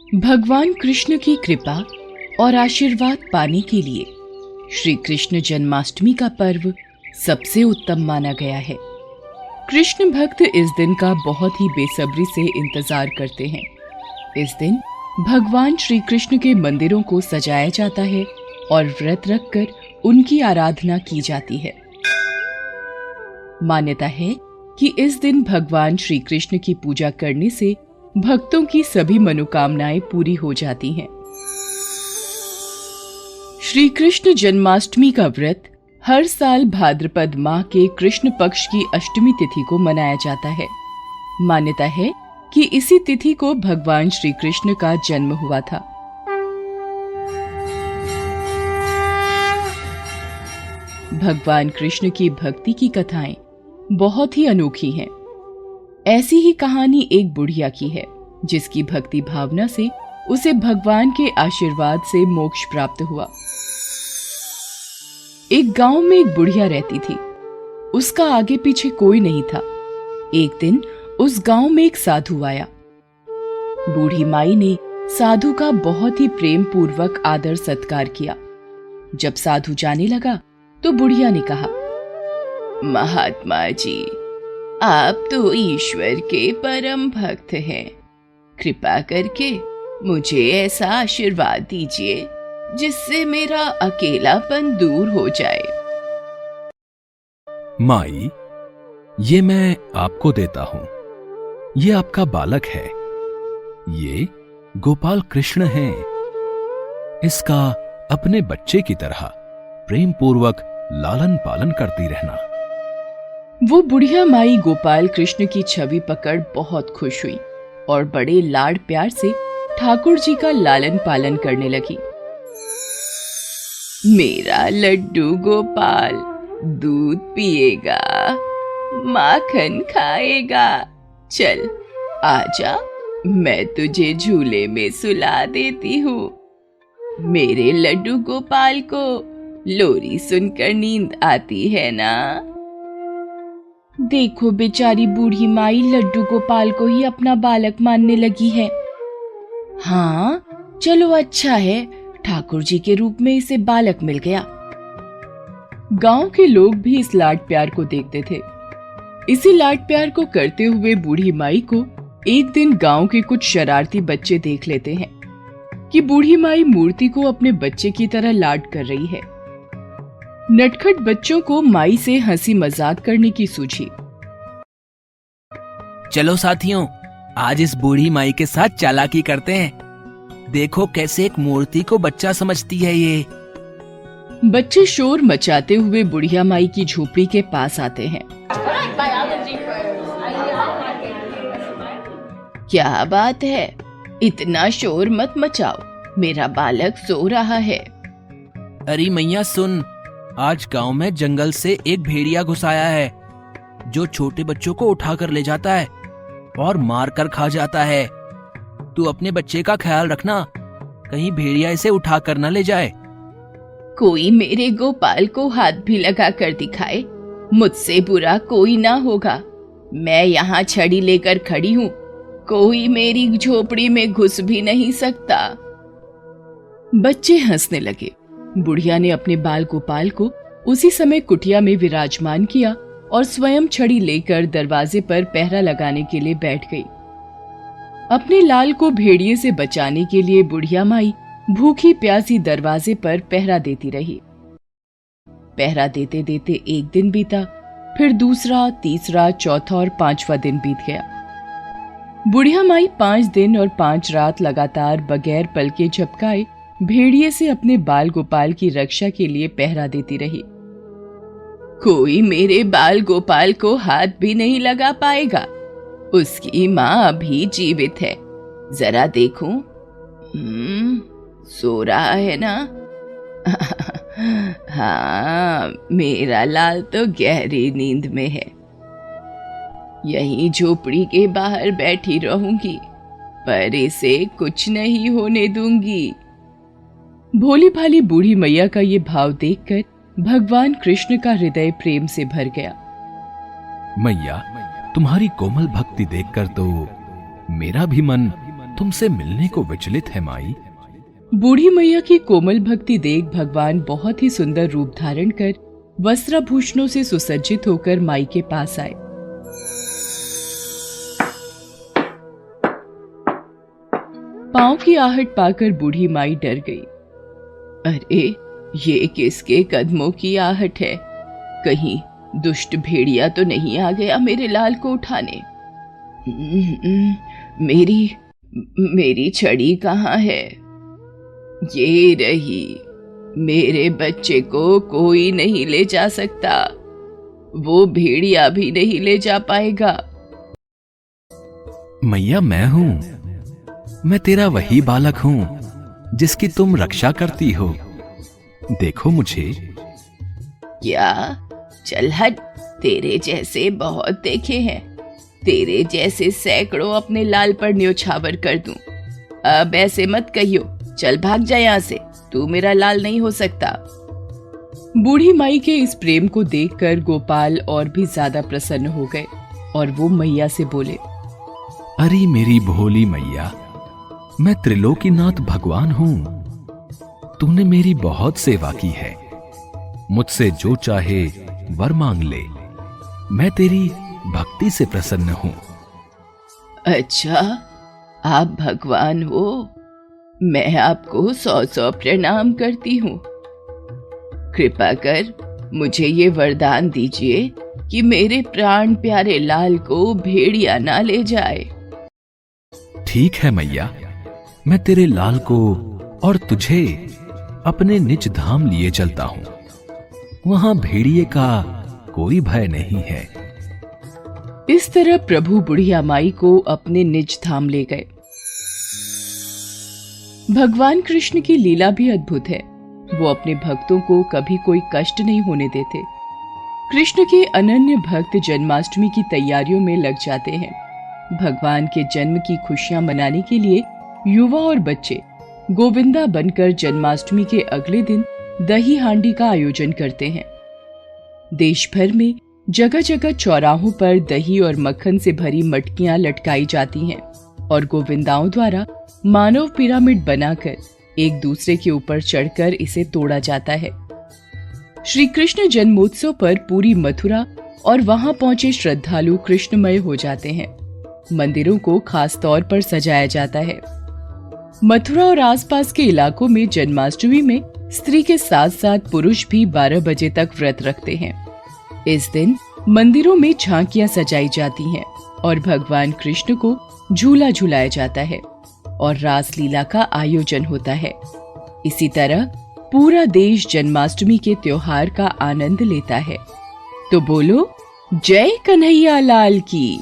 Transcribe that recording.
भगवान कृष्ण की कृपा और आशीर्वाद पाने के लिए श्री कृष्ण जन्माष्टमी का पर्व सबसे उत्तम माना गया है। कृष्ण भक्त इस दिन का बहुत ही बेसब्री से इंतजार करते हैं। इस दिन भगवान श्री कृष्ण के मंदिरों को सजाया जाता है और व्रत रखकर उनकी आराधना की जाती है। मान्यता है कि इस दिन भगवान श्री कृष्ण की पूजा करने से भक्तों की सभी मनोकामनाएं पूरी हो जाती हैं। श्री कृष्ण जन्माष्टमी का व्रत हर साल भाद्रपद माह के कृष्ण पक्ष की अष्टमी तिथि को मनाया जाता है। मान्यता है कि इसी तिथि को भगवान श्री कृष्ण का जन्म हुआ था। भगवान कृष्ण की भक्ति की कथाएं बहुत ही अनोखी हैं। ऐसी ही कहानी एक बुढ़िया की है, जिसकी भक्ति भावना से उसे भगवान के आशीर्वाद से मोक्ष प्राप्त हुआ। एक गांव में एक बुढ़िया रहती थी। उसका आगे पीछे कोई नहीं था। एक दिन उस गांव में एक साधु आया। बूढ़ी माई ने साधु का बहुत ही प्रेम पूर्वक आदर सत्कार किया। जब साधु जाने लगा तो बुढ़िया ने कहा, महात्मा जी, आप तो ईश्वर के परम भक्त हैं। कृपा करके मुझे ऐसा आशीर्वाद दीजिए जिससे मेरा अकेलापन दूर हो जाए। माई, ये मैं आपको देता हूं। ये आपका बालक है। ये गोपाल कृष्ण है। इसका अपने बच्चे की तरह प्रेम पूर्वक लालन पालन करती रहना। वो बुढ़िया माई गोपाल कृष्ण की छवि पकड़ बहुत खुश हुई और बड़े लाड प्यार से ठाकुर जी का लालन पालन करने लगी। मेरा लड्डू गोपाल दूध पिएगा, माखन खाएगा। चल आजा, मैं तुझे झूले में सुला देती हूँ। मेरे लड्डू गोपाल को लोरी सुनकर नींद आती है ना? देखो बेचारी बूढ़ी माई लड्डू गोपाल को ही अपना बालक मानने लगी है। हाँ चलो, अच्छा है, ठाकुर जी के रूप में इसे बालक मिल गया। गांव के लोग भी इस लाड प्यार को देखते थे। इसी लाड प्यार को करते हुए बूढ़ी माई को एक दिन गांव के कुछ शरारती बच्चे देख लेते हैं कि बूढ़ी माई मूर्ति को अपने बच्चे की तरह लाड कर रही है। नटखट बच्चों को माई से हंसी मजाक करने की सूझी। चलो साथियों, आज इस बूढ़ी माई के साथ चालाकी करते हैं। देखो कैसे एक मूर्ति को बच्चा समझती है ये। बच्चे शोर मचाते हुए बुढ़िया माई की झोपड़ी के पास आते हैं। क्या बात है, इतना शोर मत मचाओ, मेरा बालक सो रहा है। अरे मैया सुन, आज गांव में जंगल से एक भेड़िया घुस आया है जो छोटे बच्चों को उठा कर ले जाता है और मार कर खा जाता है। तू अपने बच्चे का ख्याल रखना, कहीं भेड़िया इसे उठा कर न ले जाए। कोई मेरे गोपाल को हाथ भी लगा कर दिखाए, मुझसे बुरा कोई ना होगा। मैं यहाँ छड़ी लेकर खड़ी हूँ, कोई मेरी झोपड़ी में घुस भी नहीं सकता। बच्चे हंसने लगे। बुढ़िया ने अपने बाल गोपाल को उसी समय कुटिया में विराजमान किया और स्वयं छड़ी लेकर दरवाजे पर पहरा लगाने के लिए बैठ गई। अपने लाल को भेड़िए से बचाने के लिए बुढ़िया माई भूखी प्यासी दरवाजे पर पहरा देती रही। पहरा देते देते एक दिन बीता, फिर दूसरा, तीसरा, चौथा और पांचवा दिन बीत गया। बुढ़िया माई 5 दिन और 5 रात लगातार बगैर पल के झपकाए भेड़िए से अपने बाल गोपाल की रक्षा के लिए पहरा देती रही। कोई मेरे बाल गोपाल को हाथ भी नहीं लगा पाएगा। उसकी माँ अभी जीवित है, जरा देखूं। सो रहा है ना? हाँ, मेरा लाल तो गहरी नींद में है। यहीं झोपड़ी के बाहर बैठी रहूंगी, पर इसे कुछ नहीं होने दूंगी। भोली भाली बूढ़ी मैया का ये भाव देखकर भगवान कृष्ण का हृदय प्रेम से भर गया। मैया, तुम्हारी कोमल भक्ति देखकर तो मेरा भी मन तुमसे मिलने को विचलित है माई। बूढ़ी मैया की कोमल भक्ति देख भगवान बहुत ही सुंदर रूप धारण कर वस्त्राभूषणों से सुसज्जित होकर माई के पास आए। पांव की आहट पाकर बूढ़ी माई डर गई। अरे ये किसके कदमों की आहट है? कहीं दुष्ट भेड़िया तो नहीं आ गया मेरे लाल को उठाने? मेरी छड़ी कहाँ है? ये रही। मेरे बच्चे को कोई नहीं ले जा सकता, वो भेड़िया भी नहीं ले जा पाएगा। मैया मैं हूं, मैं तेरा वही बालक हूं जिसकी तुम रक्षा करती हो। देखो मुझे। क्या? चल हट, तेरे जैसे बहुत देखे हैं। तेरे जैसे सैकड़ों अपने लाल पर न्योछावर कर दूं। अब ऐसे मत कहियो, चल भाग जा यहाँ से, तू मेरा लाल नहीं हो सकता। बूढ़ी माई के इस प्रेम को देखकर गोपाल और भी ज्यादा प्रसन्न हो गए और वो मैया से बोले, अरे मेरी भोली मैया, मैं त्रिलोकीनाथ भगवान हूं। तूने मेरी बहुत सेवा की है, मुझसे जो चाहे वर मांग ले, मैं तेरी भक्ति से प्रसन्न हूं। अच्छा, आप भगवान हो? मैं आपको 100 प्रणाम करती हूँ। कृपा कर मुझे ये वरदान दीजिए कि मेरे प्राण प्यारे लाल को भेड़िया ना ले जाए। ठीक है मैया, मैं तेरे लाल को और तुझे अपने निज धाम लिए चलता हूं। वहां भेड़िए का कोई भय नहीं है। इस तरह प्रभु बुढ़िया माई को अपने निज धाम ले गए। भगवान कृष्ण की लीला भी अद्भुत है। वो अपने भक्तों को कभी कोई कष्ट नहीं होने देते। कृष्ण के अनन्य भक्त जन्माष्टमी की तैयारियों में लग जाते हैं। भगवान के जन्म की खुशियां मनाने के लिए युवा और बच्चे गोविंदा बनकर जन्माष्टमी के अगले दिन दही हांडी का आयोजन करते हैं। देश भर में जगह जगह चौराहों पर दही और मक्खन से भरी मटकियां लटकाई जाती हैं और गोविंदाओं द्वारा मानव पिरामिड बनाकर एक दूसरे के ऊपर चढ़कर इसे तोड़ा जाता है। श्री कृष्ण जन्मोत्सव पर पूरी मथुरा और वहां पहुंचे श्रद्धालु कृष्णमय हो जाते हैं। मंदिरों को खास तौर पर सजाया जाता है। मथुरा और आसपास के इलाकों में जन्माष्टमी में स्त्री के साथ साथ पुरुष भी 12 बजे तक व्रत रखते हैं। इस दिन मंदिरों में झांकियां सजाई जाती हैं और भगवान कृष्ण को झूला झुलाया जाता है और रासलीला का आयोजन होता है। इसी तरह पूरा देश जन्माष्टमी के त्योहार का आनंद लेता है। तो बोलो, जय कन्हैया लाल की।